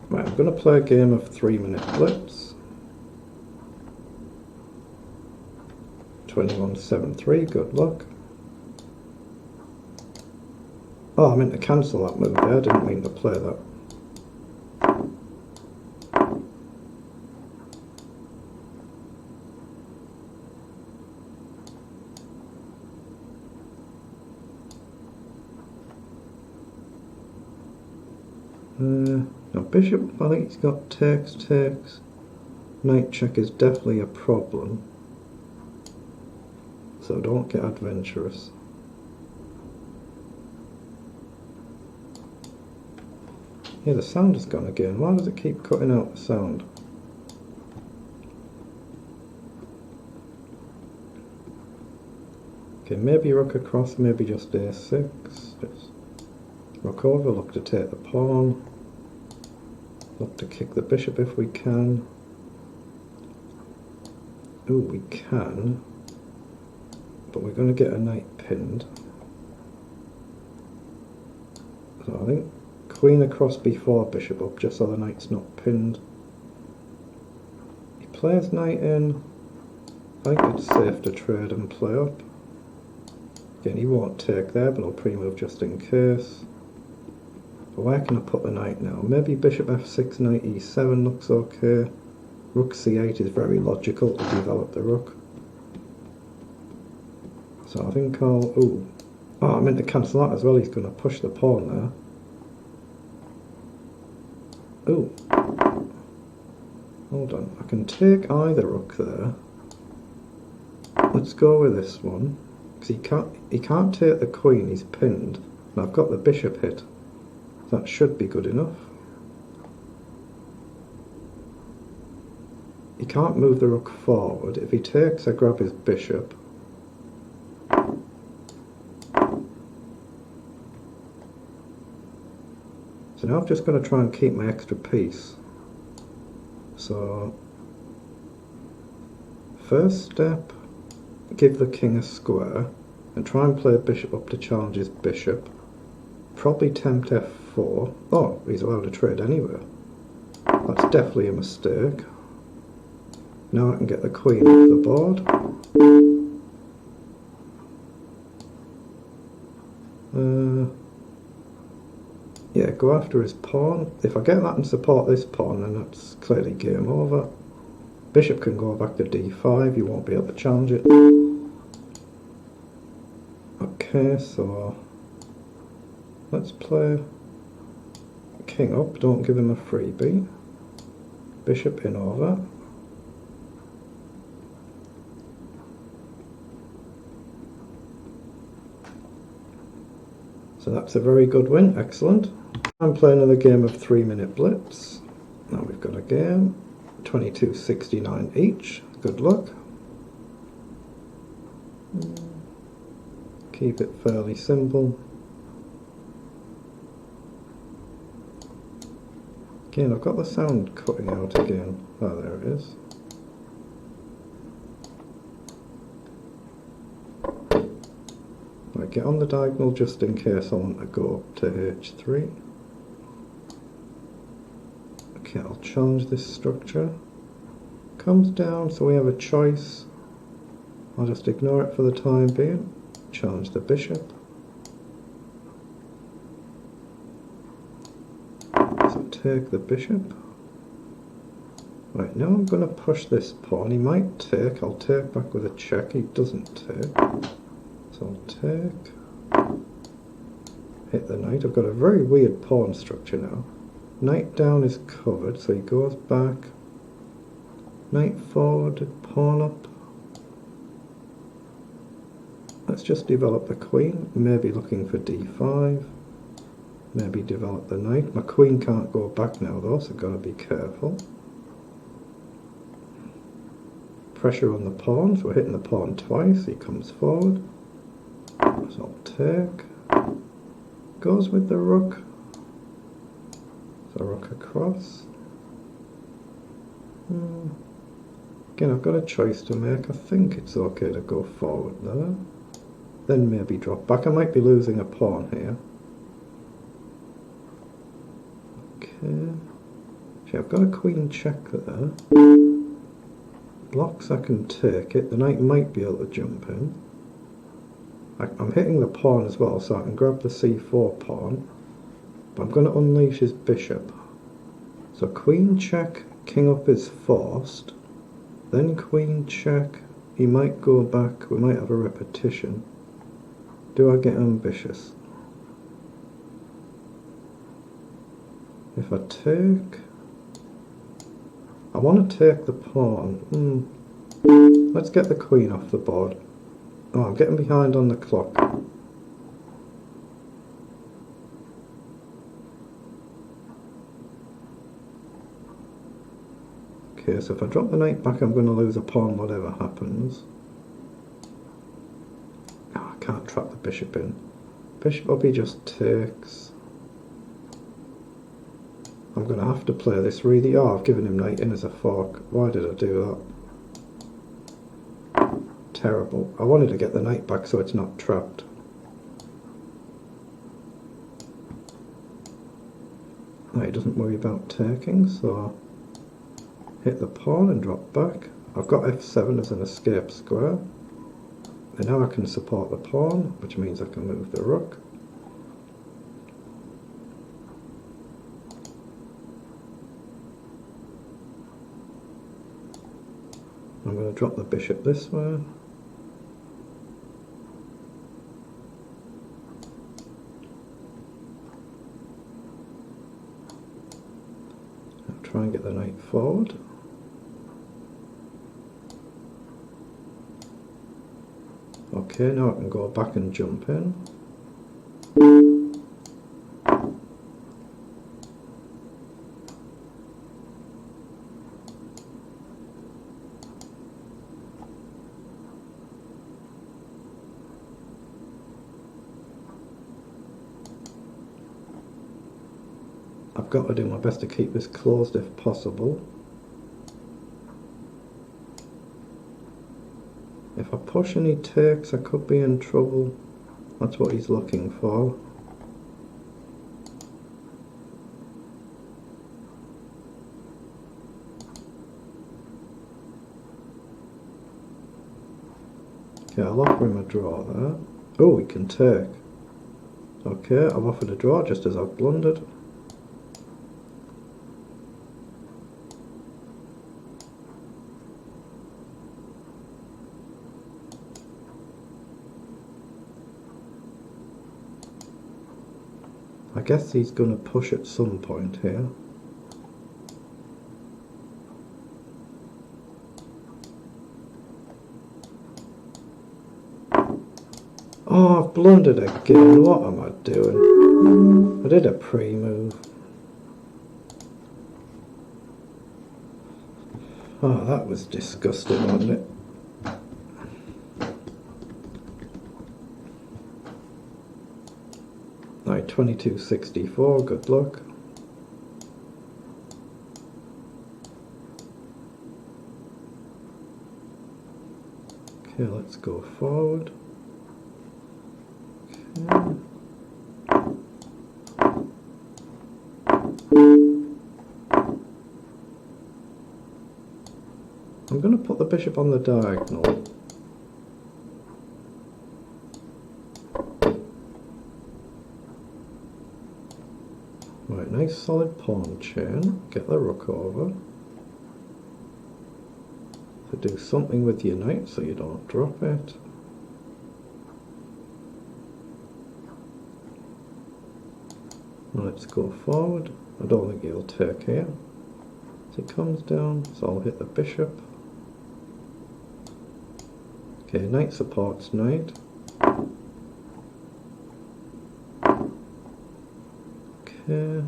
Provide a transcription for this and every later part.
Right, I'm going to play a game of 3-minute Blitz. 21-7-3, good luck. Oh, I meant to cancel that move there, I didn't mean to play that. Now bishop, I think he's got takes. Knight check is definitely a problem. So don't get adventurous. Yeah, the sound has gone again. Why does it keep cutting out the sound? Okay, maybe rook across, maybe just a6. Just rook over, look to take the pawn. Look to kick the bishop if we can. Ooh, we can. But we're going to get a knight pinned. So I think queen across before bishop up, just so the knight's not pinned. He plays knight in. I think it's safe to trade and play up. Again, he won't take there, but I'll pre-move just in case. But where can I put the knight now? Maybe bishop f6, knight e7 looks okay. Rook c8 is very logical to develop the rook. So I think I'll... Ooh. Oh, I meant to cancel that as well. He's going to push the pawn there. Ooh. Hold on. I can take either rook there. Let's go with this one. Because he can't take the queen. He's pinned. And I've got the bishop hit. That should be good enough. He can't move the rook forward. If he takes, I grab his bishop. So now I'm just going to try and keep my extra piece. So, first step, give the king a square and try and play a bishop up to challenge his bishop. Probably tempt f4. Oh, he's allowed to trade anywhere. That's definitely a mistake. Now I can get the queen off the board. Yeah, go after his pawn. If I get that and support this pawn, then that's clearly game over. Bishop can go back to d5, you won't be able to challenge it. Okay, so let's play king up, don't give him a freebie. Bishop in over. So that's a very good win, excellent. I'm playing another game of 3-minute Blitz. Now we've got a game, 22-69 each, good luck. Keep it fairly simple. Again, I've got the sound cutting out again. Oh, there it is. Right, get on the diagonal just in case I want to go up to h3. Okay, I'll challenge this structure. Comes down, so we have a choice. I'll just ignore it for the time being. Challenge the bishop. So take the bishop. Right, now I'm going to push this pawn. He might take. I'll take back with a check. He doesn't take. So I'll take. Hit the knight. I've got a very weird pawn structure now. Knight down is covered, so he goes back. Knight forward, pawn up. Let's just develop the queen, maybe looking for d5. Maybe develop the knight. My queen can't go back now though, so I've got to be careful. Pressure on the pawns, we're hitting the pawn twice, he comes forward. So I'll take. Goes with the rook. So rook across. Again, I've got a choice to make. I think it's okay to go forward there. Then maybe drop back. I might be losing a pawn here. Okay. See, I've got a queen check there. Blocks, I can take it. The knight might be able to jump in. I'm hitting the pawn as well, so I can grab the c4 pawn. But I'm going to unleash his bishop. So queen check, king up is forced. Then queen check. He might go back. We might have a repetition. Do I get ambitious? If I take... I want to take the pawn. Let's get the queen off the board. Oh, I'm getting behind on the clock. Okay, so if I drop the knight back, I'm going to lose a pawn whatever happens. Oh, I can't trap the bishop in. Bishop up, he just takes. I'm going to have to play this really. Oh, I've given him knight in as a fork. Why did I do that? Terrible. I wanted to get the knight back so it's not trapped. No, he doesn't worry about taking, so hit the pawn and drop back. I've got f7 as an escape square. And now I can support the pawn, which means I can move the rook. I'm going to drop the bishop this way. I'll try and get the knight forward. Okay, now I can go back and jump in. I've got to do my best to keep this closed if possible. If I push and he takes, I could be in trouble. That's what he's looking for. Okay, I'll offer him a draw there. Oh, he can take. Okay, I've offered a draw just as I've blundered. I guess he's going to push at some point here. Oh, I've blundered again. What am I doing? I did a pre-move. Oh, that was disgusting, wasn't it? Right, 2264, good luck. Okay, let's go forward. Okay. I'm going to put the bishop on the diagonal. Right, nice solid pawn chain. Get the rook over. So do something with your knight so you don't drop it. Let's go forward. I don't think he'll take here. So he comes down, so I'll hit the bishop. Okay, knight supports knight. Okay.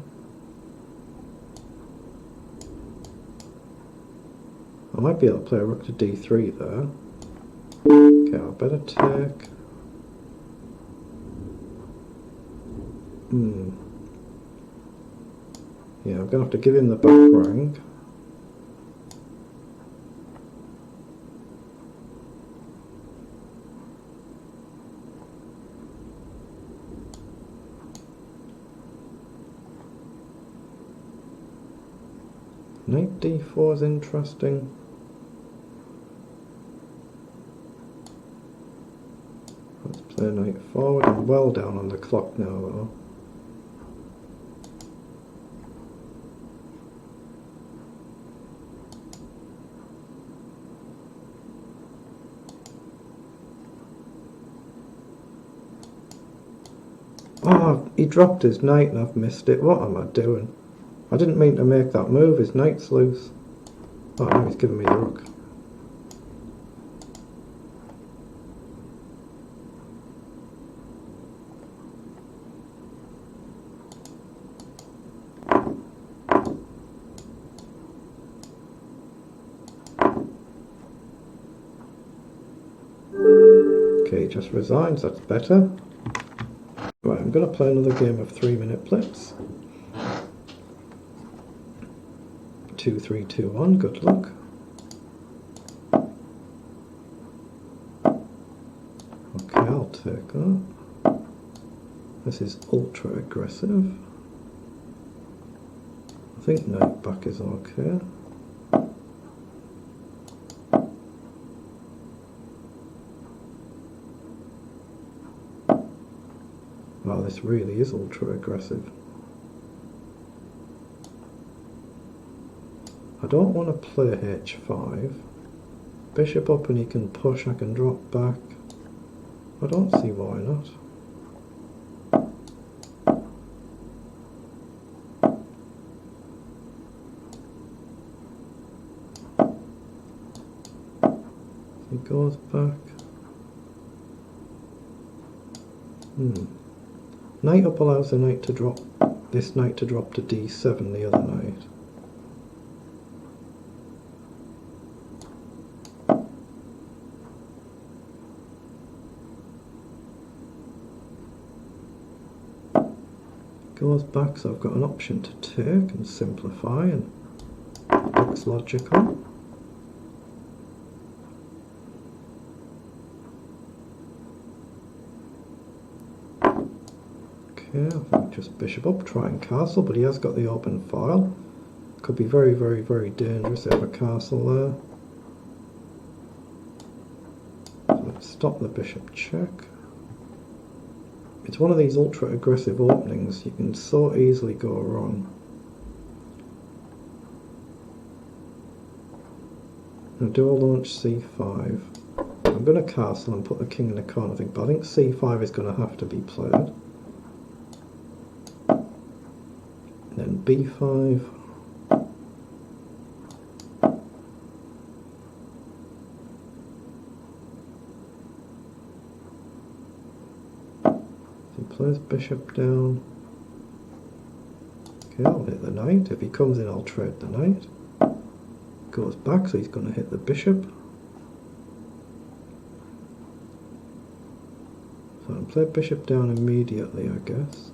I might be able to play a rook to d3 there. Okay, I better take. Yeah, I'm going to have to give him the back rank. Knight d4 is interesting. Let's play knight forward. I'm well down on the clock now though. Oh, he dropped his knight and I've missed it. What am I doing? I didn't mean to make that move. His knight's loose. Oh, now he's giving me the rook. Okay, he just resigns. That's better. Right, I'm going to play another game of 3-minute Blitz. 2, 3, 2, 1. Good luck. Okay, I'll take that. This is ultra aggressive. I think knight back is okay. Wow, this really is ultra aggressive. I don't want to play h5. Bishop up and he can push, I can drop back. I don't see why not. He goes back. Knight up allows the knight to drop, this knight to drop to d7, the other knight. Goes back, so I've got an option to take and simplify, and looks logical. Okay, I think just bishop up, try and castle, but he has got the open file. Could be very, very, very dangerous to have a castle there. So let's stop the bishop check. It's one of these ultra aggressive openings, you can so easily go wrong. Now do I launch c5? I'm going to castle and put the king in the corner, but I think c5 is going to have to be played. Then b5. He plays bishop down. Okay, I'll hit the knight. If he comes in, I'll trade the knight. Goes back, so he's going to hit the bishop. So I'll play bishop down immediately, I guess.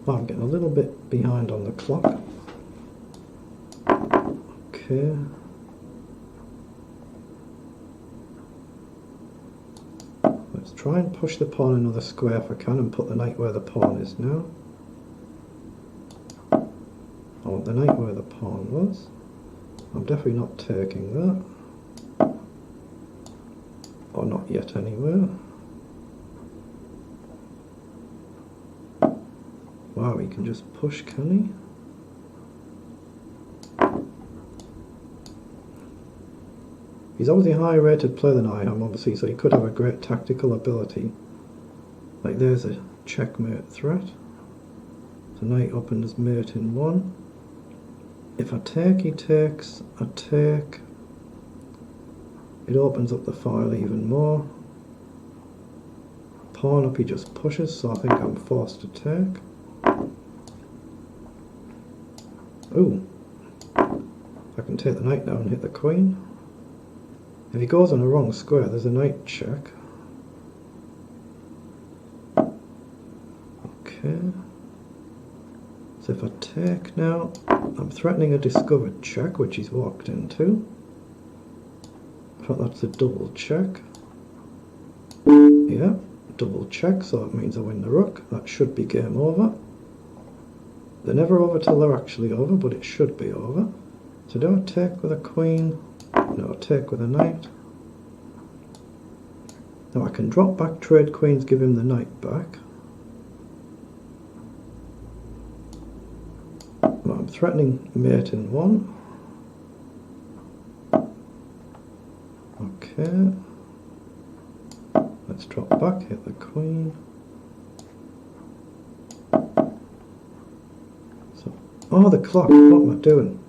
Oh, I'm getting a little bit behind on the clock. Okay. Let's try and push the pawn another square if I can and put the knight where the pawn is now. I want the knight where the pawn was. I'm definitely not taking that. Or not yet anyway. Wow, he can just push, can he? He's obviously a higher rated player than I am, obviously, so he could have a great tactical ability. Like there's a checkmate threat. So knight up and is mate in 1. If I take, he takes. I take. It opens up the file even more. Pawn up, he just pushes, so I think I'm forced to take. Ooh. I can take the knight now and hit the queen. If he goes on a wrong square, there's a knight check. Okay. So if I take now, I'm threatening a discovered check, which he's walked into. I thought that's a double check. Yeah, double check, so it means I win the rook. That should be game over. They're never over till they're actually over, but it should be over. So do I take with a queen? No, take with a knight. Now I can drop back, trade queens, give him the knight back. Well, I'm threatening mate in one. Okay. Let's drop back, hit the queen. So, oh, the clock, what am I doing?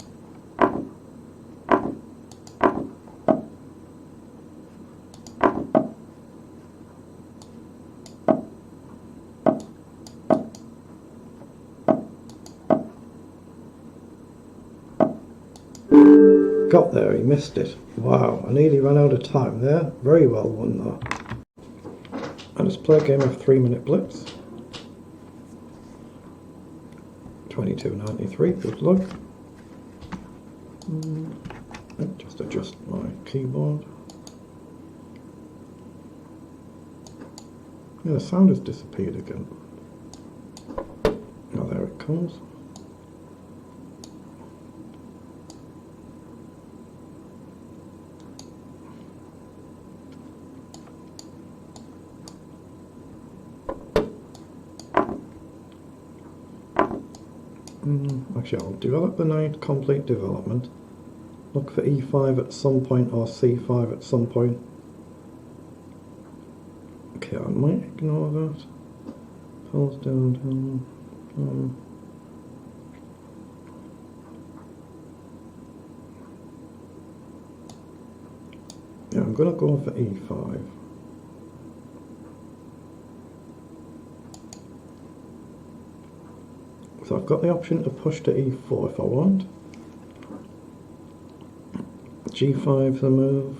Got there, he missed it. Wow, I nearly ran out of time there. Very well won though. And let's play a game of 3-minute Blitz. 22.93, good luck. Just adjust my keyboard. Yeah, the sound has disappeared again. Oh, there it comes. Actually, I'll develop the knight, complete development. Look for e5 at some point or c5 at some point. Okay, I might ignore that. Pulls down, down. Yeah, I'm going to go for e5. So I've got the option to push to e4 if I want. g5 the move.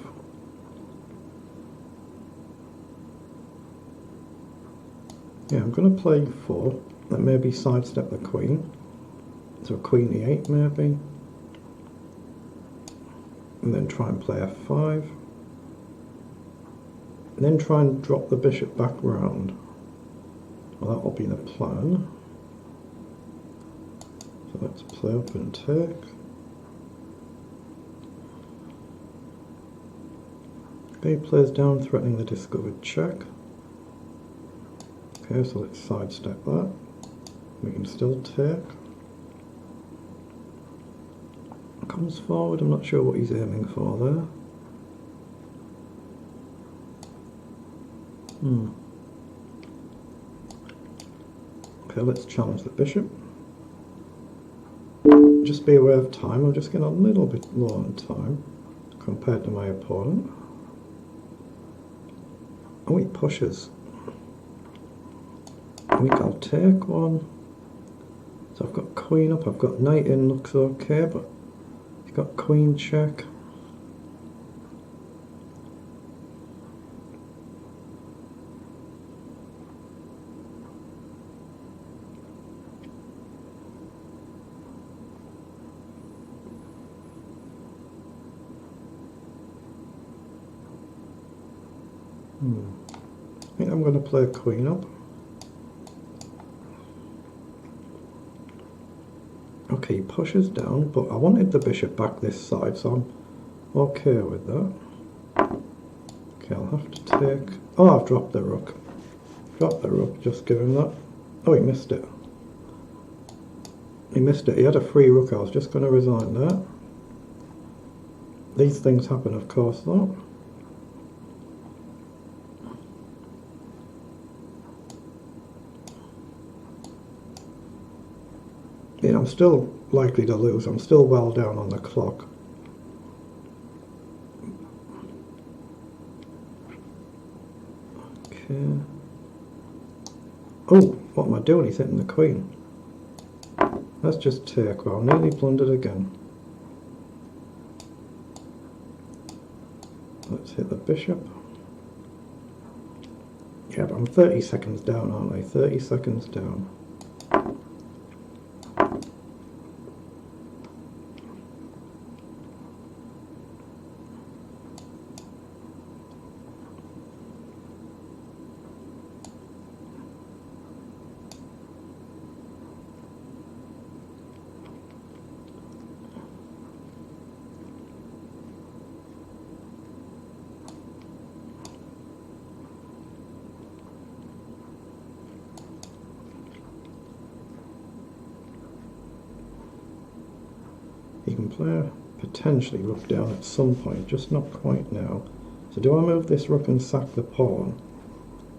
Yeah, I'm going to play e4 and maybe sidestep the queen. So queen e8 maybe. And then try and play f5. And then try and drop the bishop back round. Well, that will be the plan. So let's play up and take. Okay, plays down, threatening the discovered check. Okay, so let's sidestep that. We can still take. Comes forward, I'm not sure what he's aiming for there. Okay, let's challenge the bishop. Just be aware of time, I'm just getting a little bit low on time compared to my opponent. Oh, he pushes. I think I'll take one. So I've got queen up, I've got knight in, looks okay, but he's got queen check. I think I'm going to play queen up. Okay, he pushes down, but I wanted the bishop back this side, so I'm okay with that. Okay, I'll have to take... Oh, I've dropped the rook. Dropped the rook, just give him that. Oh, he missed it. He missed it. He had a free rook. I was just going to resign that. These things happen, of course, though. Yeah, I'm still likely to lose. I'm still well down on the clock. Okay. Oh, what am I doing? He's hitting the queen. Let's just take. Well, nearly blundered again. Let's hit the bishop. Yeah, but I'm 30 seconds down, aren't I? 30 seconds down. play potentially rook down at some point, just not quite now. So do I move this rook and sack the pawn?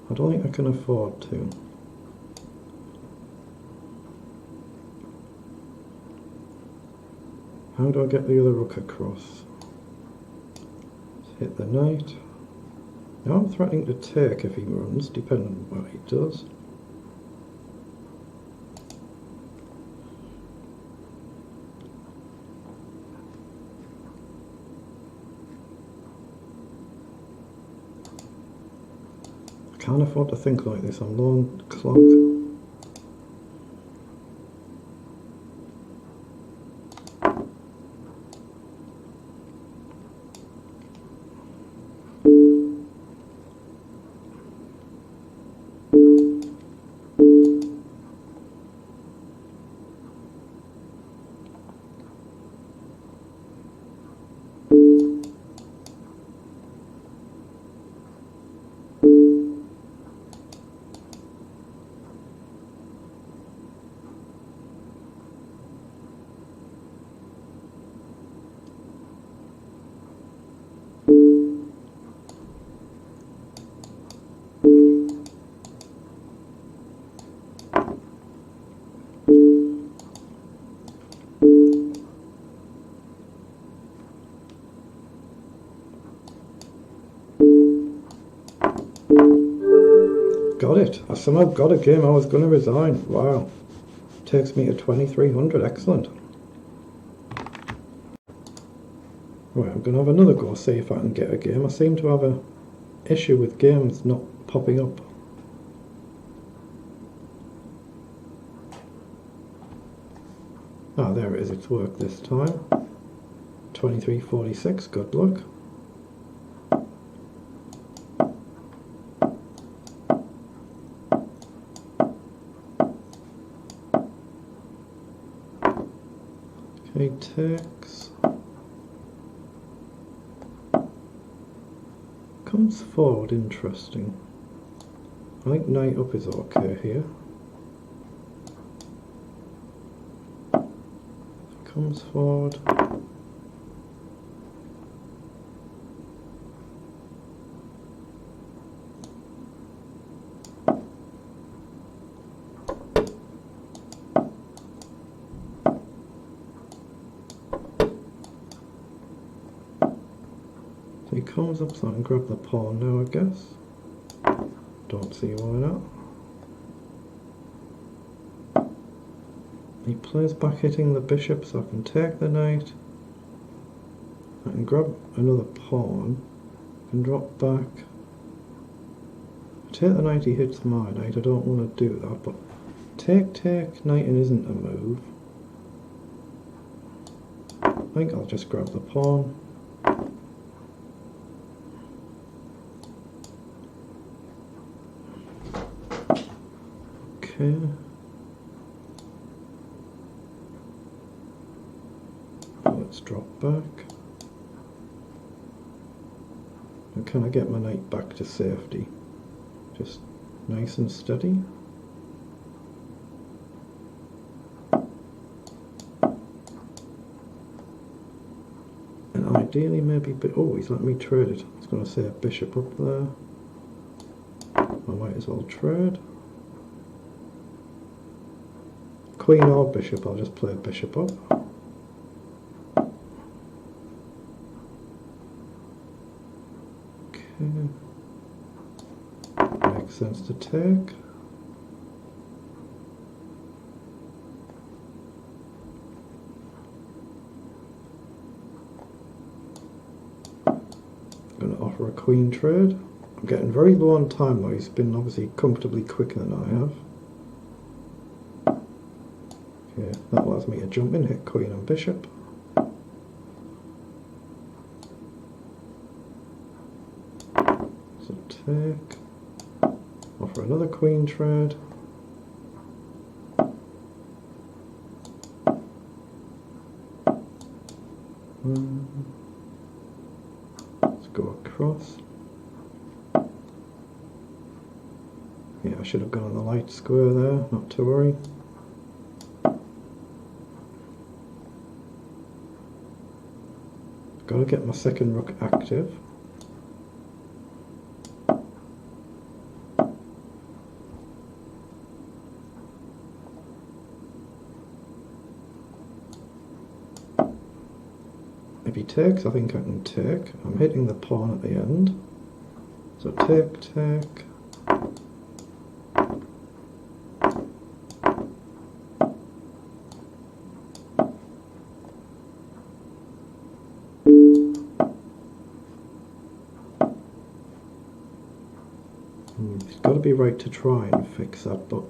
I don't think I can afford to. How do I get the other rook across? Let's hit the knight. Now I'm threatening to take if he runs, depending on what he does. I can't afford to think like this, I'm low on clock. Got it. I somehow got a game I was going to resign. Wow. Takes me to 2300. Excellent. Right, I'm going to have another go, see if I can get a game. I seem to have an issue with games not popping up. Ah, there it is. It's worked this time. 2346. Good luck. Okay, takes. Comes forward, interesting. I think knight up is okay here. Comes forward. He comes up so I can grab the pawn now, I guess. Don't see why not. He plays back hitting the bishop so I can take the knight. I can grab another pawn. I can drop back. Take the knight, he hits my knight. I don't want to do that, but take, knighting isn't a move. I think I'll just grab the pawn. Okay. Let's drop back. And can I get my knight back to safety? Just nice and steady. And ideally maybe, oh, he's let me trade it. I was going to say a bishop up there. I might as well trade. Queen or bishop, I'll just play bishop up. Okay. Makes sense to take. I'm going to offer a queen trade. I'm getting very low on time though, he's been obviously comfortably quicker than I have. Okay, that allows me to jump in, hit queen and bishop. So take, offer another queen trade. Let's go across. Yeah, I should have gone on the light square there, not to worry. got to get my second rook active. If he takes, I think I can take. I'm hitting the pawn at the end. So take, take. It's got to be right to try and fix that, but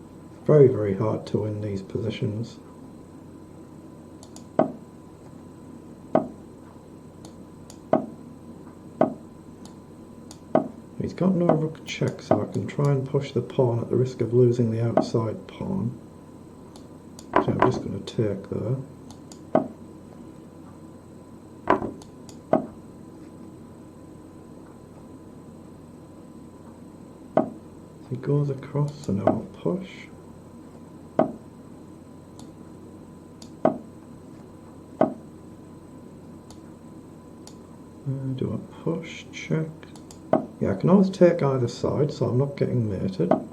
very, very hard to win these positions. He's got no rook check, so I can try and push the pawn at the risk of losing the outside pawn. So I'm just going to take there. So he goes across, so now I'll push. Do I push, check? Yeah, I can always take either side, so I'm not getting mated. And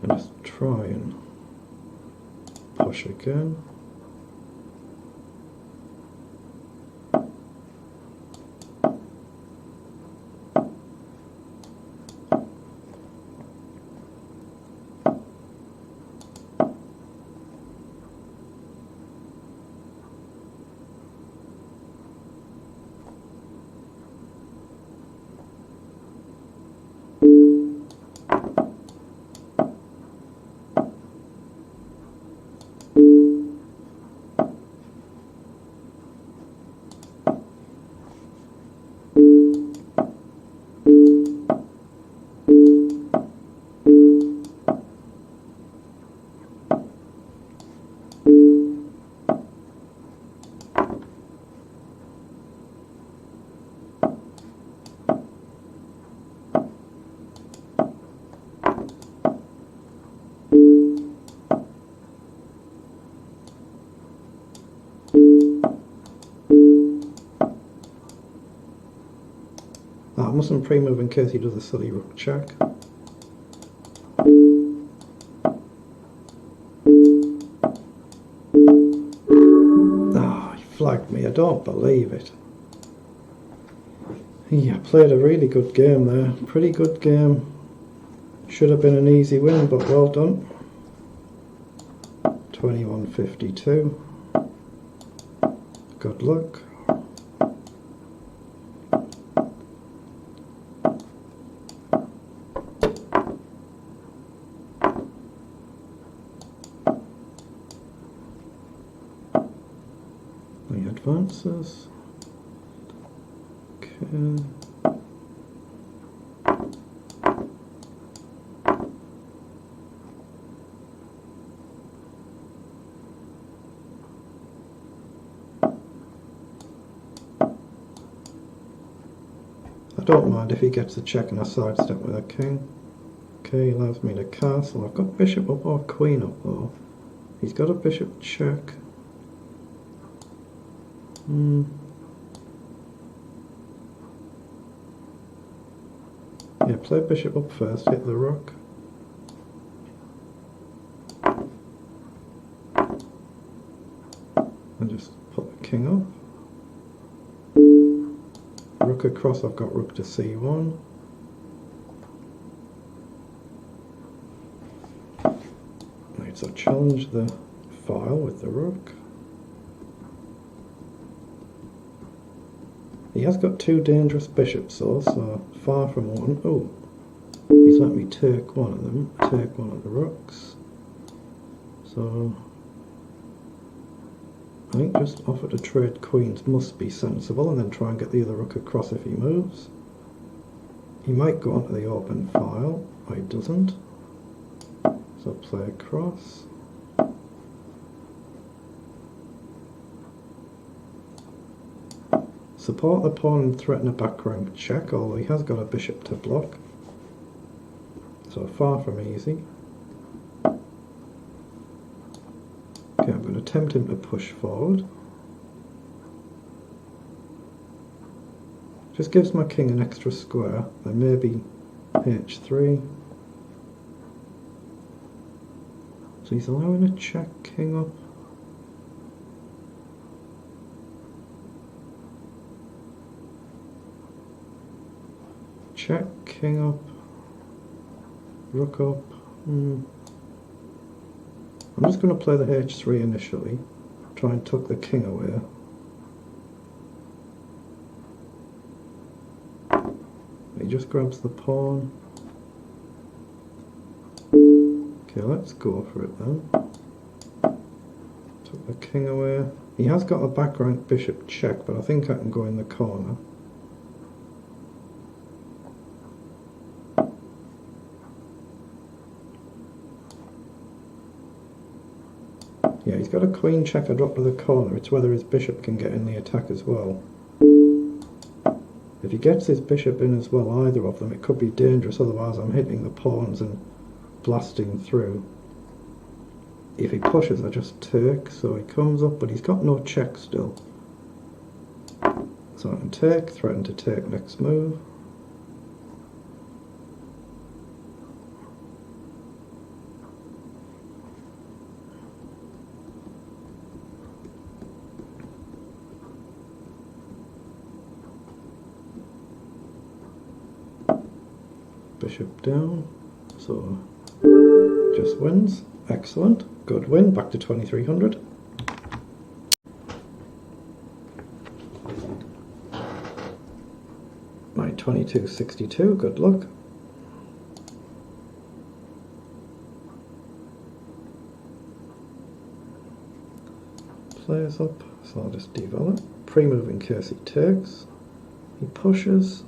just try and push again. I mustn't pre-move in case he does a silly rook check. Ah, he flagged me, I don't believe it. Yeah, played a really good game there, pretty good game. Should have been an easy win, but well done. 21-52. Good luck. The advances. Okay. I don't mind if he gets a check and a sidestep with a king. Okay, he allows me to castle. I've got bishop up or queen up though. He's got a bishop check. Yeah, play bishop up first, hit the rook. And just put the king up. Rook across, I've got rook to c1. Right, so challenge the file with the rook. He has got two dangerous bishops though, so far from one. Oh, he's let me take one of them, take one of the rooks. So I think just offer to trade queens must be sensible, and then try and get the other rook across if he moves. He might go onto the open file, or he doesn't. So play across. Support the pawn and threaten a back rank check, although he has got a bishop to block. So far from easy. Okay, I'm going to attempting to push forward. Just gives my king an extra square, then maybe h3. So he's allowing a check king up. Check king up. Rook up. I'm just going to play the h3 initially. Try and tuck the king away. He just grabs the pawn. Okay, let's go for it then. Took the king away. He has got a back rank bishop check, but I think I can go in the corner. Yeah, he's got a queen check a drop to the corner. It's whether his bishop can get in the attack as well. If he gets his bishop in as well, either of them, it could be dangerous. Otherwise I'm hitting the pawns and blasting through. If he pushes, I just take. So he comes up, but he's got no check still. So I can take, threaten to take next move. Bishop down, so just wins. Excellent, good win, back to 2300. My 2262, good luck. Plays up, so I'll just develop. Pre-move in case he takes. He pushes.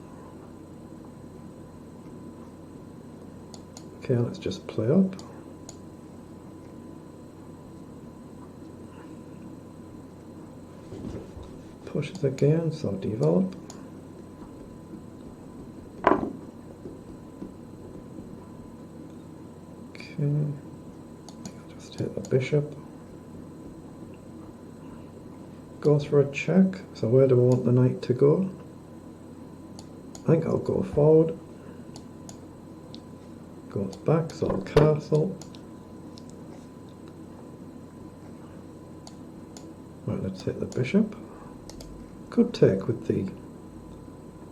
Okay, let's just play up. Pushes again, so develop. Okay, I'll just hit the bishop. Goes for a check, so where do I want the knight to go? I think I'll go forward. Goes back, so I'll castle. Right, let's hit the bishop. Could take with the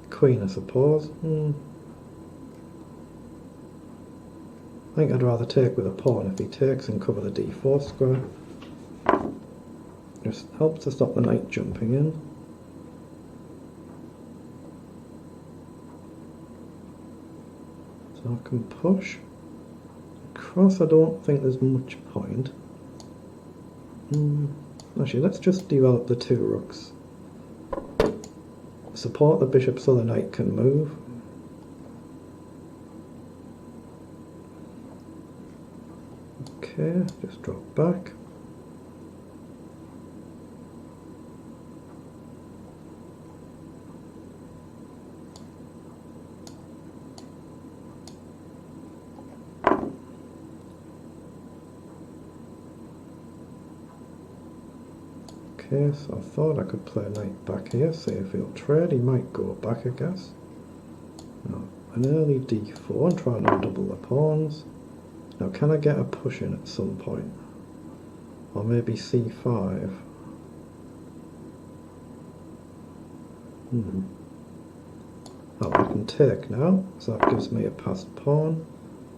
queen, I suppose. I think I'd rather take with a pawn if he takes and cover the d4 square. Just helps to stop the knight jumping in. So I can push. Across I don't think there's much point. Actually, let's just develop the two rooks. Support the bishop so the knight can move. Okay, just drop back. Okay, so I thought I could play knight back here, see if he'll trade. He might go back, I guess. No, an early d4 and try and undouble the pawns. Now, can I get a push in at some point? Or maybe c5? Oh, I can take now, so that gives me a passed pawn.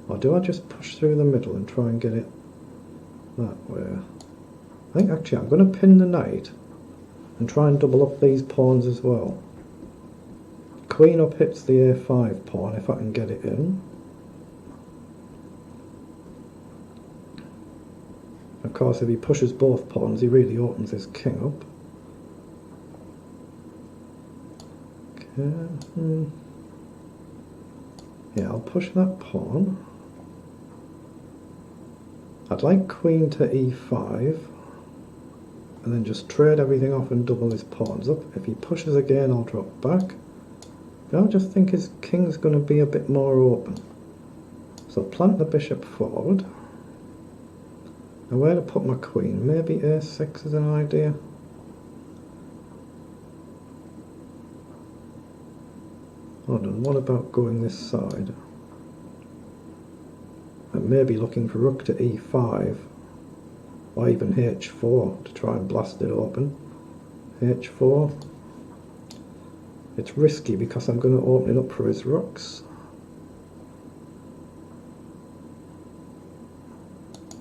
Or do I just push through the middle and try and get it that way? I think actually I'm going to pin the knight and try and double up these pawns as well. Queen up hits the a5 pawn if I can get it in. Of course, if he pushes both pawns, he really opens his king up. Okay. Yeah, I'll push that pawn. I'd like queen to e5. And then just trade everything off and double his pawns up. If he pushes again, I'll drop back. But I just think his king's going to be a bit more open. So plant the bishop forward. Now where to put my queen? Maybe a6 is an idea. Hold on, what about going this side? And maybe looking for rook to e5, or even h4 to try and blast it open. h4. It's risky because I'm going to open it up for his rooks.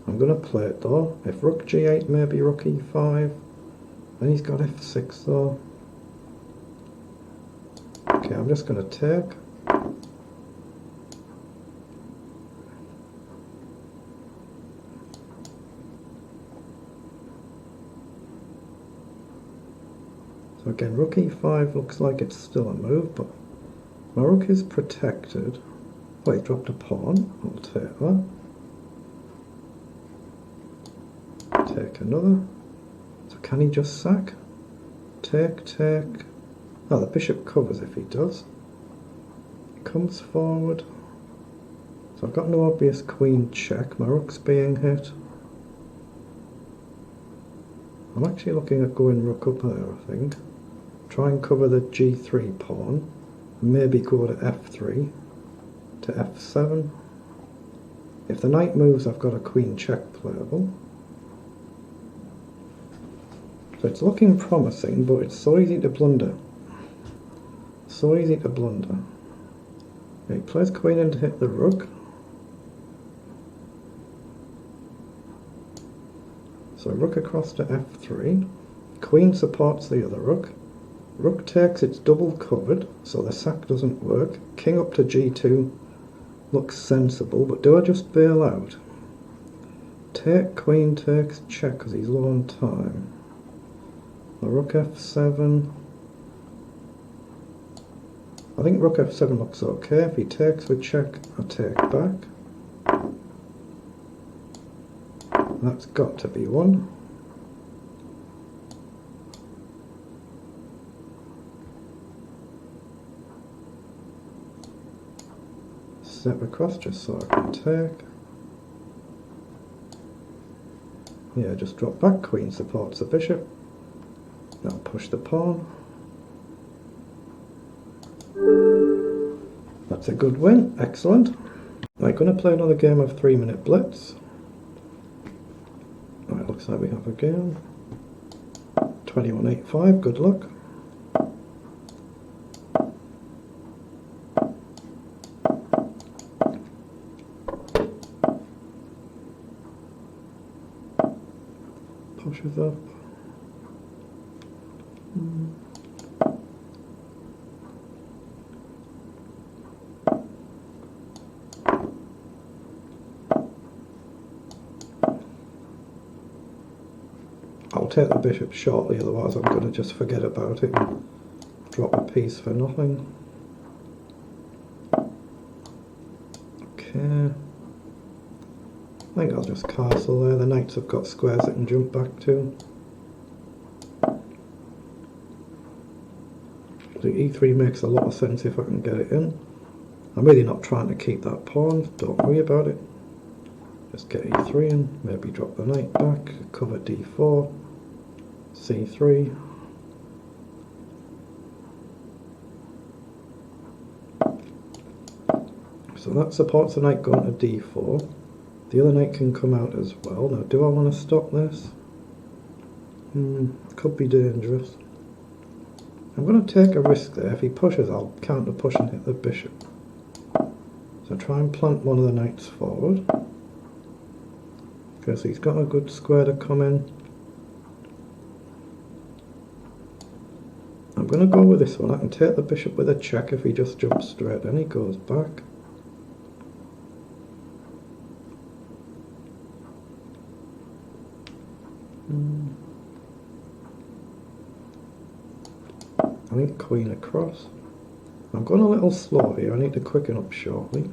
I'm going to play it though. If rook g8, maybe rook e5. Then he's got f6 though. Okay, I'm just going to take. So again, rook e5 looks like it's still a move, but my rook is protected. Oh, he dropped a pawn. I'll take that. Take another. So can he just sack? Take, take. Oh, the bishop covers if he does. Comes forward. So I've got no obvious queen check. My rook's being hit. I'm actually looking at going rook up there, I think. Try and cover the g3 pawn. Maybe go to f3 to f7. If the knight moves, I've got a queen check playable. So it's looking promising, but it's so easy to blunder. So easy to blunder. He plays queen in to hit the rook. So rook across to f3. Queen supports the other rook. Rook takes, it's double covered, so the sack doesn't work. King up to g2 looks sensible, but do I just bail out? Take, queen takes, check because he's low on time. The rook f7. I think rook f7 looks okay. If he takes with check, I take back. That's got to be one. Step across just so I can take. Yeah, just drop back. Queen supports the bishop. Now push the pawn. That's a good win. Excellent. I'm going to play another game of 3-minute Blitz. Right, looks like we have a game. 21-8-5. Good luck. Pushes up. I'll take the bishop shortly, otherwise I'm going to just forget about it and drop a piece for nothing. Okay. I think I'll just castle there. The knights have got squares it can jump back to. The e3 makes a lot of sense if I can get it in. I'm really not trying to keep that pawn, don't worry about it. Just get e3 in, maybe drop the knight back, cover d4, c3. So that supports the knight going to d4. The other knight can come out as well. Now, do I want to stop this? Could be dangerous. I'm going to take a risk there. If he pushes, I'll counter push and hit the bishop. So try and plant one of the knights forward. Because he's got a good square to come in. I'm going to go with this one. I can take the bishop with a check if he just jumps straight in. He goes back. I think queen across. I'm going a little slow here. I need to quicken up shortly.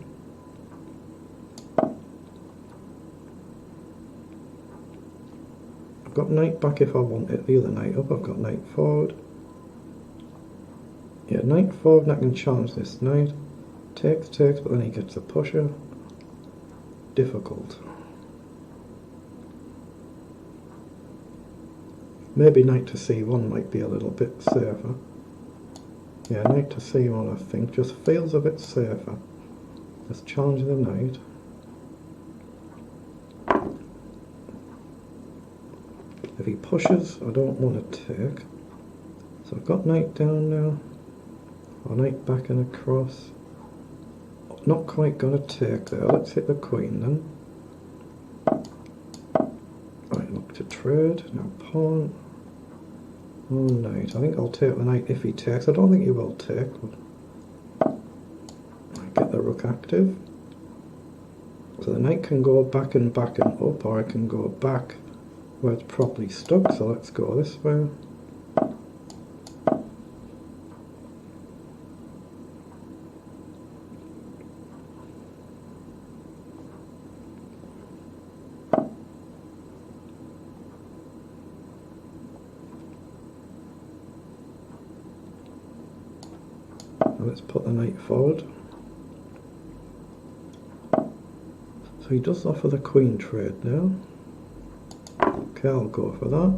I've got knight back if I want it. The other knight up. I've got knight forward. Yeah, knight forward and I can challenge this knight. Takes, takes, but then he gets a pusher. Difficult. Maybe knight to c1 might be a little bit safer. Yeah, knight to c1 I think just feels a bit safer. Let's challenge the knight. If he pushes, I don't want to take. So I've got knight down now. Or knight back and across. Not quite going to take there. Let's hit the queen then. Right, look to trade. Now pawn. Oh, knight. I think I'll take the knight if he takes. I don't think he will take. But I get the rook active. So the knight can go back and up, or I can go back where it's properly stuck. So let's go this way. Let's put the knight forward. So he does offer the queen trade now. Okay, I'll go for that.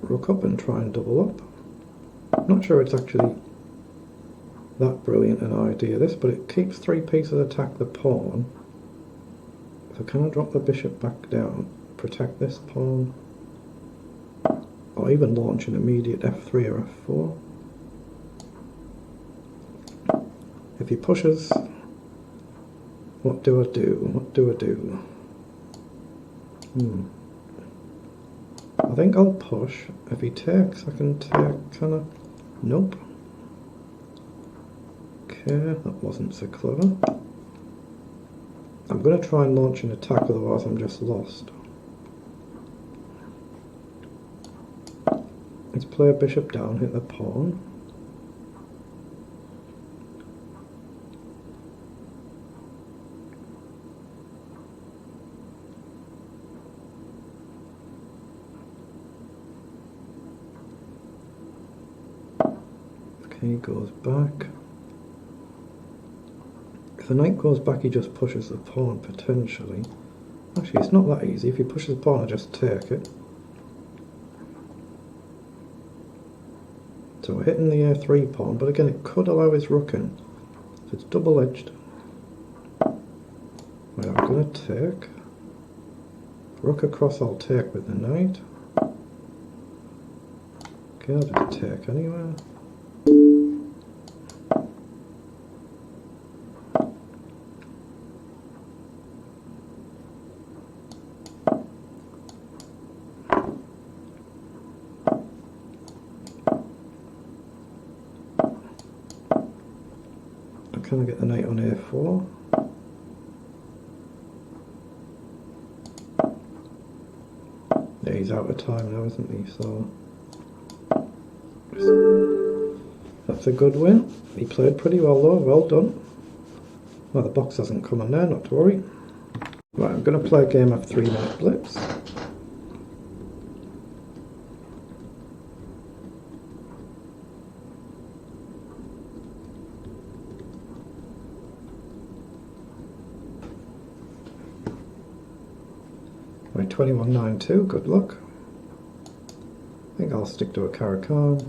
Rook up and try and double up. Not sure it's actually that brilliant an idea this, but it keeps 3 pieces attack the pawn. So can I drop the bishop back down, protect this pawn? Or even launch an immediate f3 or f4. If he pushes, what do I do? What do I do? I think I'll push. If he takes, I can take, can I? Nope. Okay, that wasn't so clever. I'm going to try and launch an attack, otherwise I'm just lost. Let's play a bishop down, hit the pawn. Okay, he goes back. If the knight goes back, he just pushes the pawn, potentially. Actually, it's not that easy. If he pushes the pawn, I just take it. So we're hitting the a3 pawn, but again it could allow his rook in. So it's double-edged. Right, I'm going to take. Rook across I'll take with the knight. Okay, I'll just take anywhere. Can I get the knight on a4? Yeah, he's out of time now, isn't he? So that's a good win. He played pretty well though, well done. Well, the box hasn't come on there, not to worry. Right, I'm going to play a game of 3-minute Blitz. Right, 21.92, good luck. I think I'll stick to a Caracan.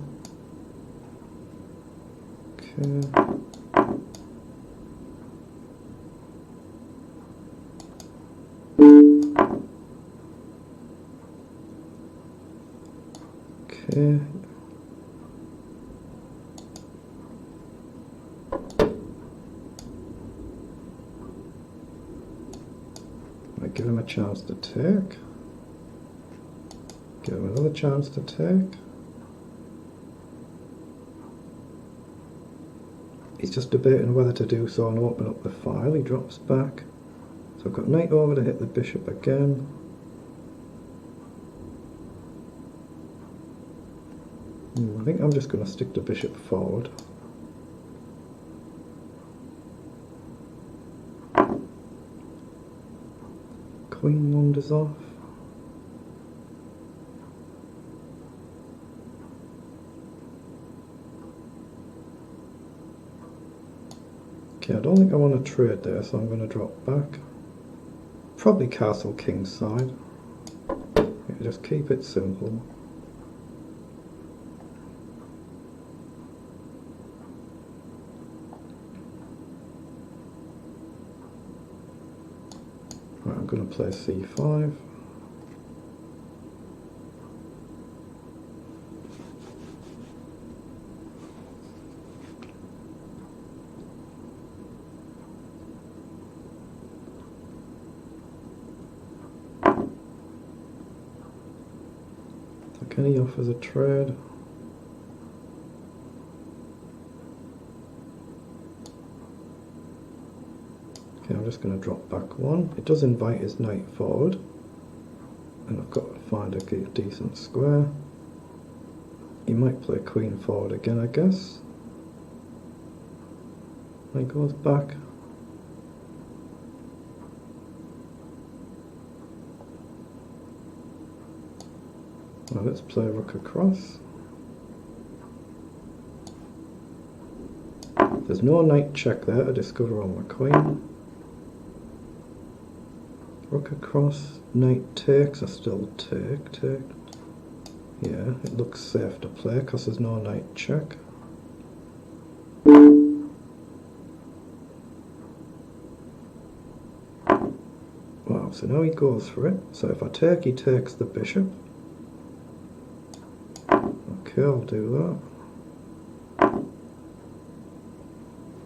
Okay. Okay. Give him a chance to take. Give him another chance to take. He's just debating whether to do so and open up the file. He drops back. So I've got knight over to hit the bishop again. I think I'm just going to stick the bishop forward. Queen wanders off. Okay, I don't think I want to trade there, so I'm going to drop back. Probably castle kingside. just keep it simple. Right, I'm going to play c5. Again, he offers a trade. Okay, I'm just going to drop back one. It does invite his knight forward, and I've got to find a decent square. He might play queen forward again, I guess. He goes back. Well, let's play rook across. There's no knight check there to discover on my queen. Rook across, knight takes, I still take. Yeah, it looks safe to play because there's no knight check. Wow, so now he goes for it. So if I take, he takes the bishop. Okay, I'll do that.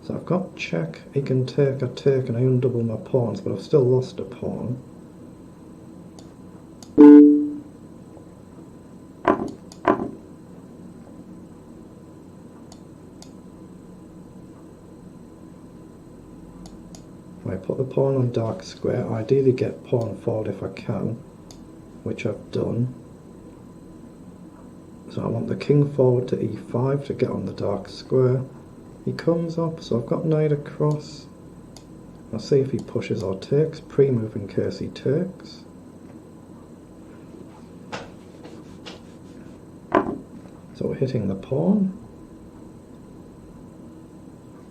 So I've got check, he can take, I take, and I undouble my pawns, but I've still lost a pawn. I put the pawn on dark square, I ideally get pawn forward if I can, which I've done. So I want the king forward to e5 to get on the dark square. He comes up, so I've got knight across. I'll see if he pushes or takes, pre-move in case he takes. So we're hitting the pawn.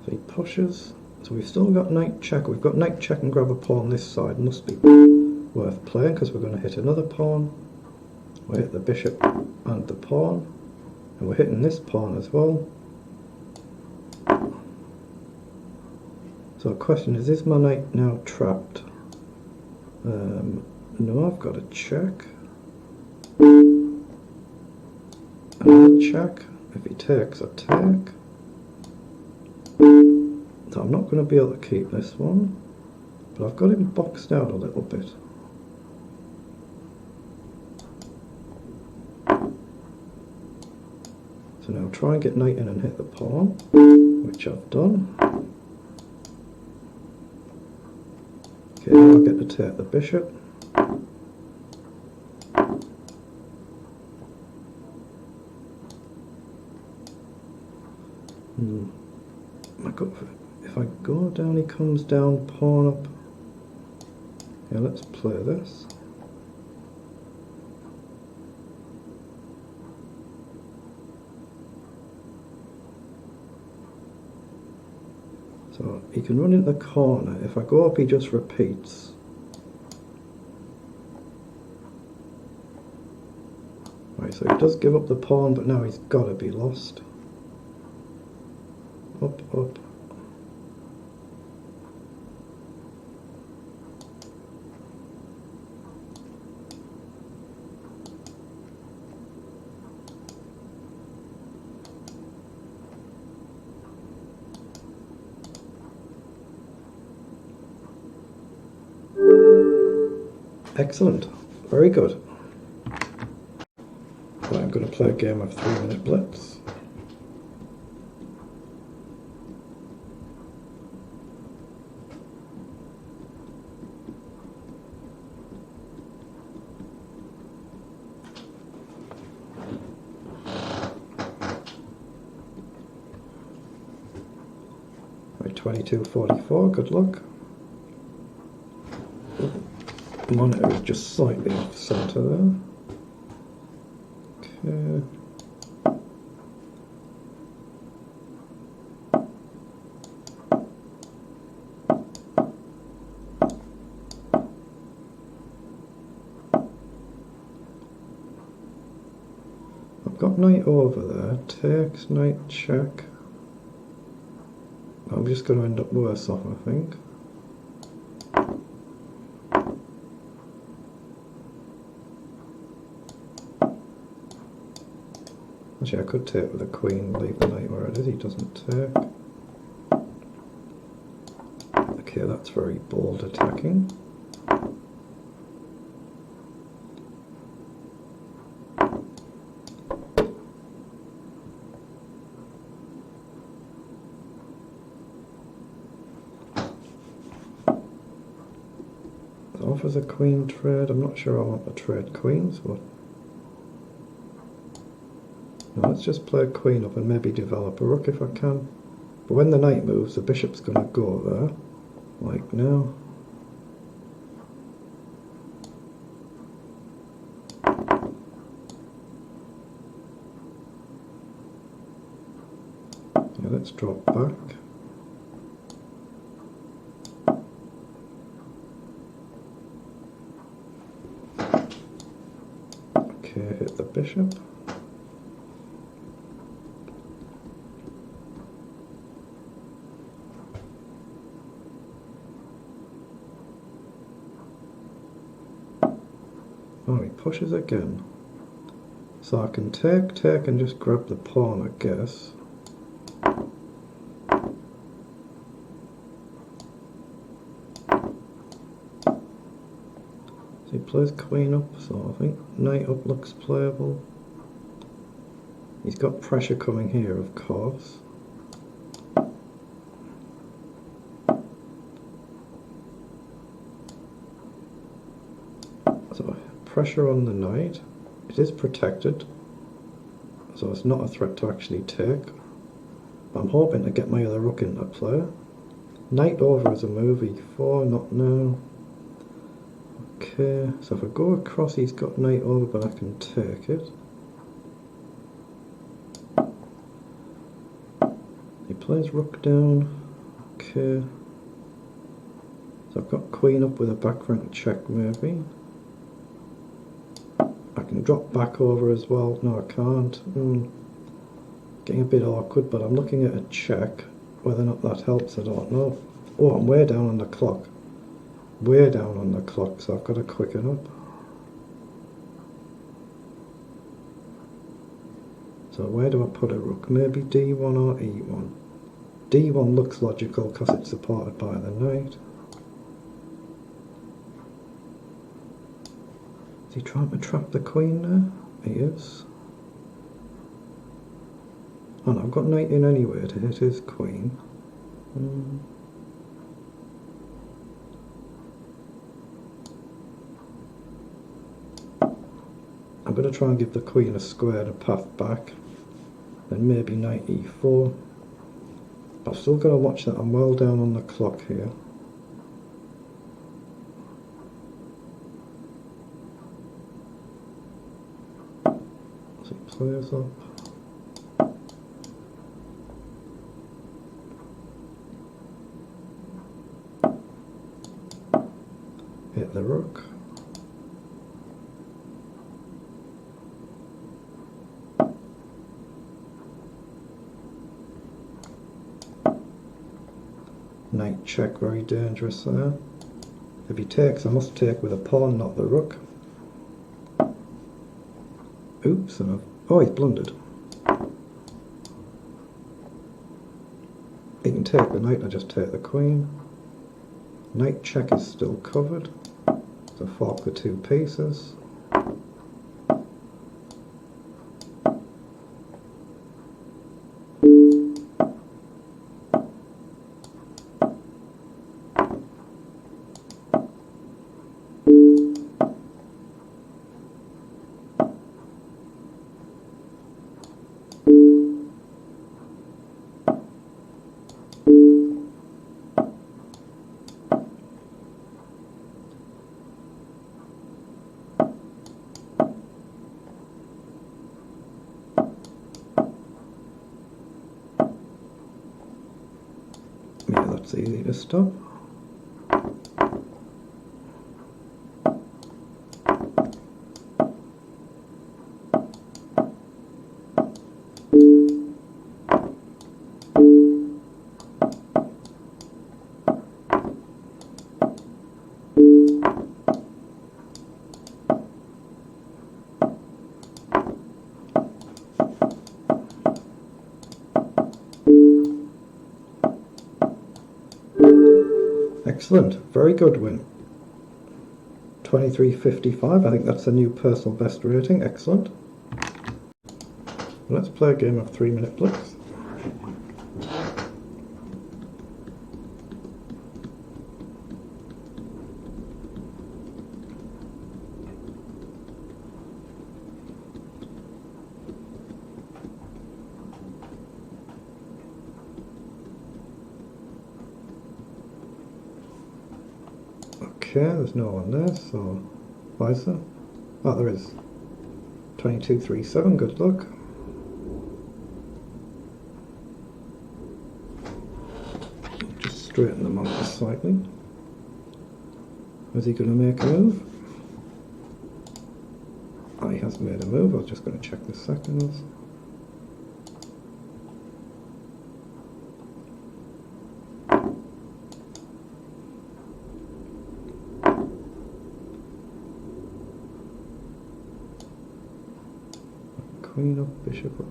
So he pushes. So we've still got knight check. We've got knight check and grab a pawn this side. Must be worth playing because we're going to hit another pawn. We hit the bishop and the pawn. And we're hitting this pawn as well. So the question is my knight now trapped? No, I've got a check. Another check. If he takes, I take. So I'm not going to be able to keep this one, but I've got him boxed out a little bit. So now try and get knight in and hit the pawn, which I've done. Okay, now I get to take the bishop. If I go down, he comes down, pawn up. Yeah, let's play this. So he can run into the corner. If I go up, he just repeats. Right, so he does give up the pawn, but now he's got to be lost. Up, up. Excellent. Very good. Right, I'm going to play a game of 3-minute Blitz. Right, 22:44, good luck. Monitor is just slightly off center there. Okay. I've got knight over there, takes, knight check. I'm just going to end up worse off, I think. Actually, I could take with the queen, leave the knight where it is, he doesn't take. Okay, that's very bold attacking. Offers a queen trade. I'm not sure I want to trade queens, but no, let's just play a queen up and maybe develop a rook if I can. But when the knight moves, the bishop's going to go there, like now. Yeah, let's drop back. Okay, hit the bishop. Oh, he pushes again. So I can take and just grab the pawn, I guess. So he plays queen up, so I think knight up looks playable. He's got pressure coming here, of course. So pressure on the knight. It is protected, so it's not a threat to actually take. I'm hoping to get my other rook into play. Knight over is a move, e4, not now. Okay, so if I go across, he's got knight over, but I can take it. He plays rook down. Okay. So I've got queen up with a back rank check, maybe. I can drop back over as well. No, I can't. Getting a bit awkward, but I'm looking at a check. Whether or not that helps, I don't know. Oh, I'm way down on the clock. Way down on the clock, so I've got to quicken up. So where do I put a rook? Maybe d1 or e1. d1 looks logical because it's supported by the knight. Is he trying to trap the queen there? He is. Oh no, I've got knight in anyway to hit his queen. I'm going to try and give the queen a square and a path back. Then maybe knight e4. But I've still got to watch that I'm well down on the clock here. So he plays up. Hit the rook. Knight check, very dangerous there. If he takes, I must take with a pawn, not the rook. Oops, and oh, he's blundered. He can take the knight, I just take the queen. Knight check is still covered. So fork the two pieces. Yeah, that's easy to stop. Excellent, very good win. 23.55, I think that's a new personal best rating, excellent. Let's play a game of 3-minute Blitz. Okay, there's no one there, so why is there? Oh, there is. 22.37, good luck. Just straighten them out slightly. Is he going to make a move? Oh, he hasn't made a move, I was just going to check the seconds. Queen up, bishop up.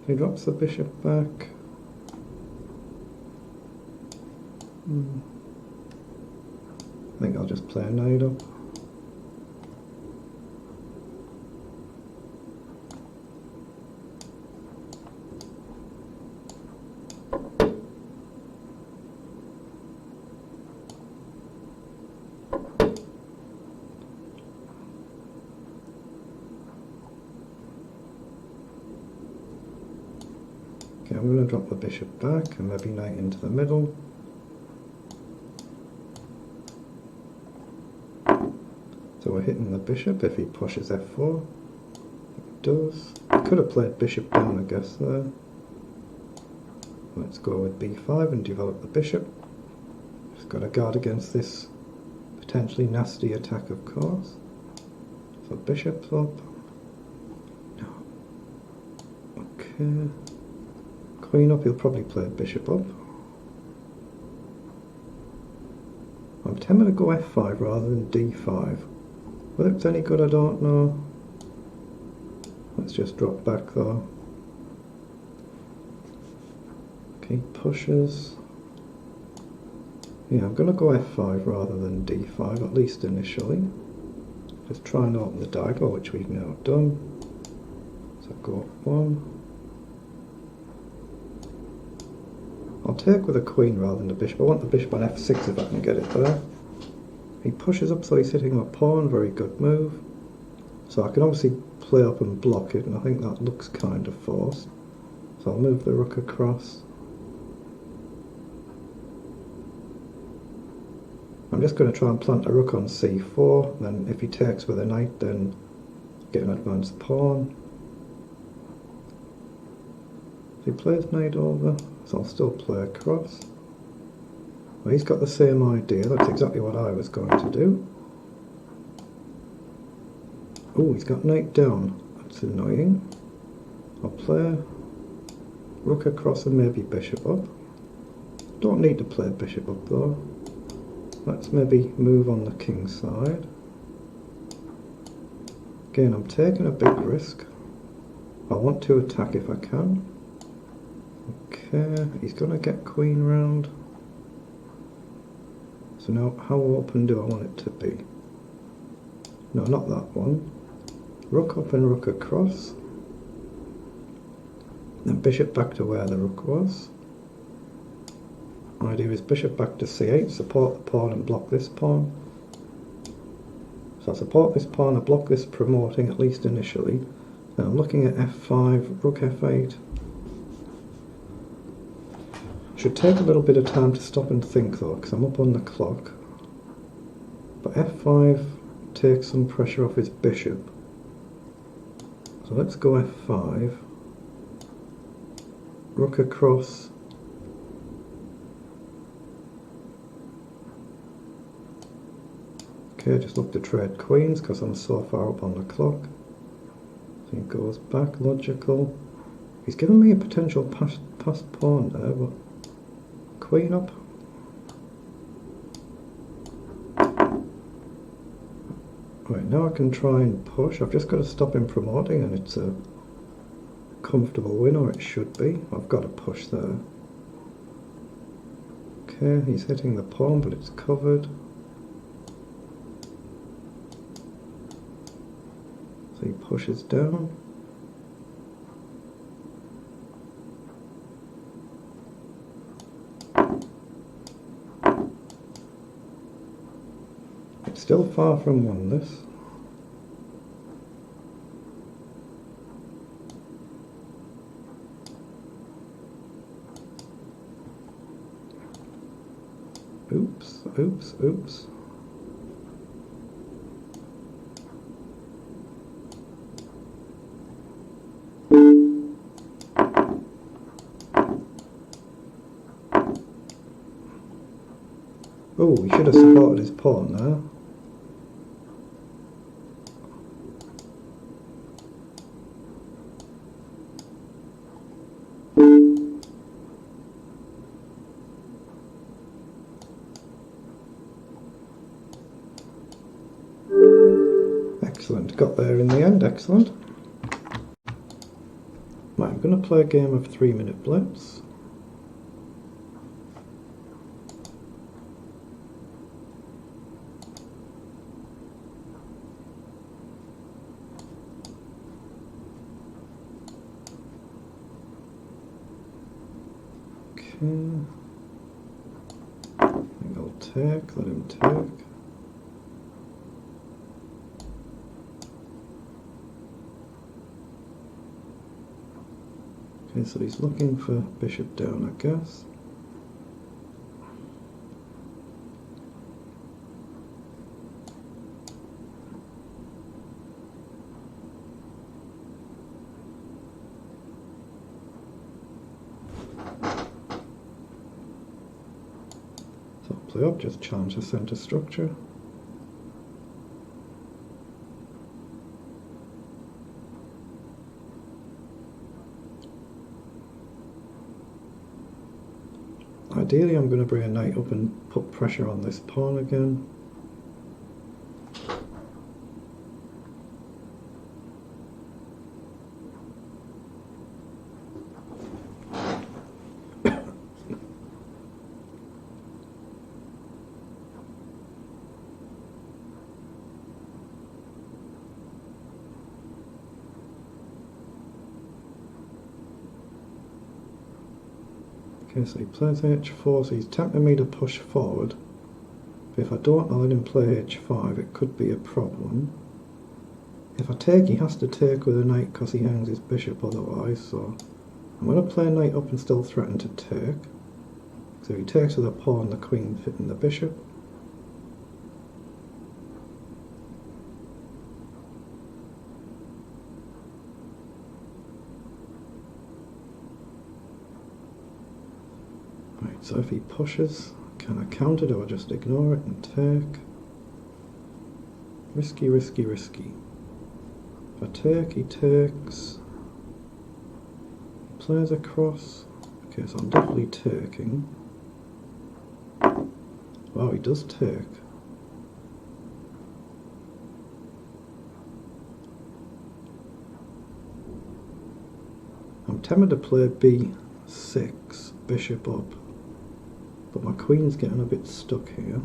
He drops the bishop back. I think I'll just play a knight up. Okay, I'm going to drop the bishop back and maybe knight into the middle. So we're hitting the bishop if he pushes f4. It does. I could have played bishop down, I guess, there. Let's go with b5 and develop the bishop. Just got to guard against this potentially nasty attack, of course. So bishop's up. No. Okay. Queen up, he'll probably play bishop up. I'm tempted to go f5 rather than d5. Whether it's any good, I don't know. Let's just drop back though. Okay, pushes. Yeah, I'm going to go f5 rather than d5, at least initially. Just try and open the diagonal, which we've now done. So go up 1. I'll take with a queen rather than a bishop. I want the bishop on f6 if I can get it there. He pushes up, so he's hitting my pawn, very good move. So I can obviously play up and block it, and I think that looks kind of forced. So I'll move the rook across. I'm just going to try and plant a rook on c4, then if he takes with a knight, then get an advanced pawn. If he plays knight over, so I'll still play across. Well, he's got the same idea, that's exactly what I was going to do. Oh, he's got knight down, that's annoying. I'll play rook across and maybe bishop up. Don't need to play bishop up though. Let's maybe move on the king side. Again, I'm taking a big risk. I want to attack if I can. Okay, he's going to get queen round. So now, how open do I want it to be? No, not that one. Rook up and rook across. Then bishop back to where the rook was. What I do is bishop back to c8, support the pawn and block this pawn. So I support this pawn, I block this promoting, at least initially. Then I'm looking at f5, rook f8. Should take a little bit of time to stop and think though, because I'm up on the clock. But f5 takes some pressure off his bishop. So let's go f5. Rook across. Okay, just look to trade queens because I'm so far up on the clock. So he goes back, logical. He's given me a potential passed pawn there, but queen up. Right, now I can try and push. I've just got to stop him promoting, and it's a comfortable win, or it should be. I've got to push there. Okay, he's hitting the pawn, but it's covered. So he pushes down. It's still far from won, this. Oops, oops, oops. Oh, he should have supported his pawn there. Excellent, got there in the end, excellent. Right, I'm going to play a game of 3-minute Blitz. Okay. I think I'll take, let him take. Okay, so he's looking for bishop down, I guess. So I'll play up, just challenge the center structure. Ideally I'm going to bring a knight up and put pressure on this pawn again. Okay, so he plays h4, so he's tempting me to push forward. But if I don't let him play h5, it could be a problem. If I take, he has to take with a knight because he hangs his bishop otherwise, so I'm going to play knight up and still threaten to take. So if he takes with a pawn, the queen fitting the bishop. Right, so if he pushes, can I counter? Do I just ignore it and take? Risky, risky, risky. If I take, he takes. He plays across. Okay, so I'm definitely taking. Wow, he does take. I'm tempted to play b6, bishop up. But my queen's getting a bit stuck here.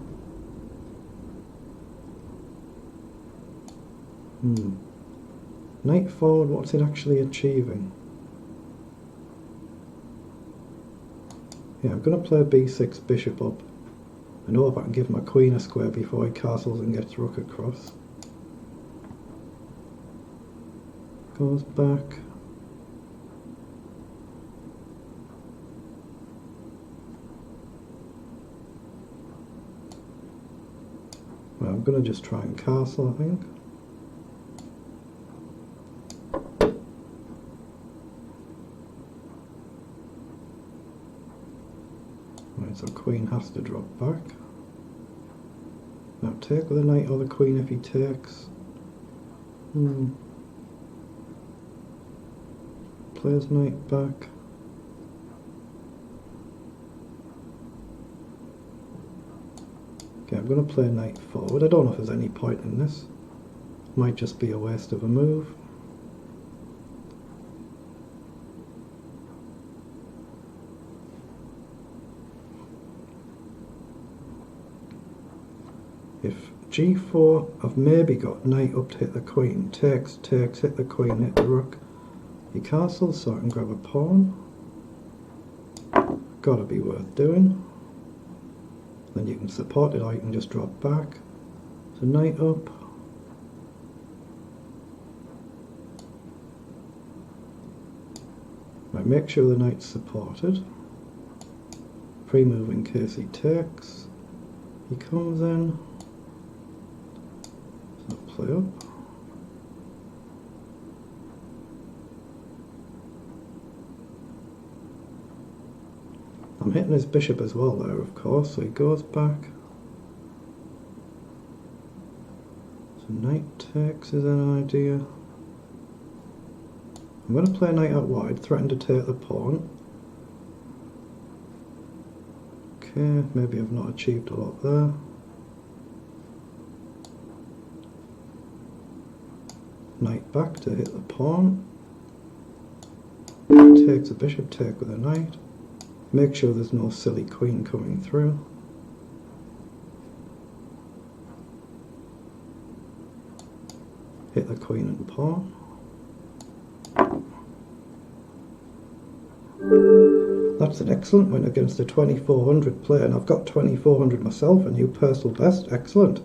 Knight forward, what's it actually achieving? Yeah, I'm going to play b6, bishop up. I know if I can give my queen a square before he castles and gets rook across. Goes back. Well, I'm going to just try and castle, I think. Right, so queen has to drop back. Now take with the knight or the queen if he takes. Plays knight back. Okay, I'm going to play knight forward. I don't know if there's any point in this. Might just be a waste of a move. If g4, I've maybe got knight up to hit the queen. Takes, hit the queen, hit the rook. He castles so I can grab a pawn. Gotta be worth doing. Then you can support it or you can just drop back. So knight up. Right, make sure the knight's supported. Free move in case he takes. He comes in. So play up. I'm hitting his bishop as well there, of course, so he goes back. So knight takes is an idea. I'm going to play knight out wide, threaten to take the pawn. Okay, maybe I've not achieved a lot there. Knight back to hit the pawn. Takes a bishop, take with a knight. Make sure there's no silly queen coming through. Hit the queen and pawn. That's an excellent win against a 2400 player, and I've got 2400 myself, a new personal best. Excellent.